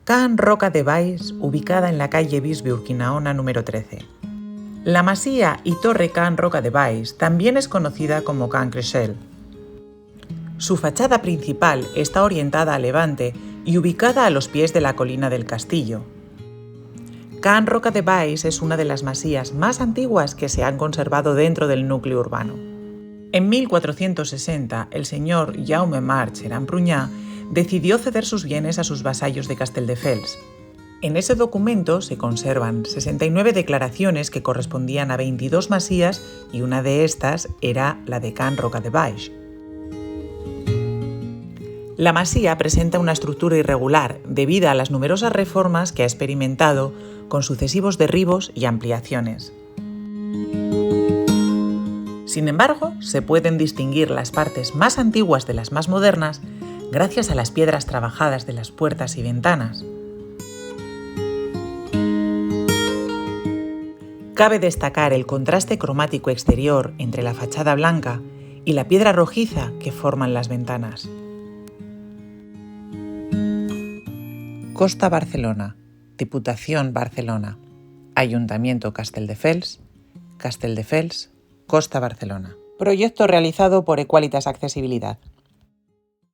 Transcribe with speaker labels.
Speaker 1: Can Roca de Baix, ubicada en la calle Bisbe Urquinaona número 13. La masía y torre Can Roca de Baix también es conocida como Can Creixell. Su fachada principal está orientada a levante y ubicada a los pies de la colina del castillo. Can Roca de Baix es una de las masías más antiguas que se han conservado dentro del núcleo urbano. En 1460, el señor Jaume March Eran-Pruñà decidió ceder sus bienes a sus vasallos de Castelldefels. En ese documento se conservan 69 declaraciones que correspondían a 22 masías y una de estas era la de Can Roca de Baix. La masía presenta una estructura irregular debido a las numerosas reformas que ha experimentado con sucesivos derribos y ampliaciones. Sin embargo, se pueden distinguir las partes más antiguas de las más modernas gracias a las piedras trabajadas de las puertas y ventanas. Cabe destacar el contraste cromático exterior entre la fachada blanca y la piedra rojiza que forman las ventanas. Costa Barcelona, Diputación Barcelona, Ayuntamiento Castelldefels, Castelldefels, Costa Barcelona. Proyecto realizado por Equalitas Accesibilidad.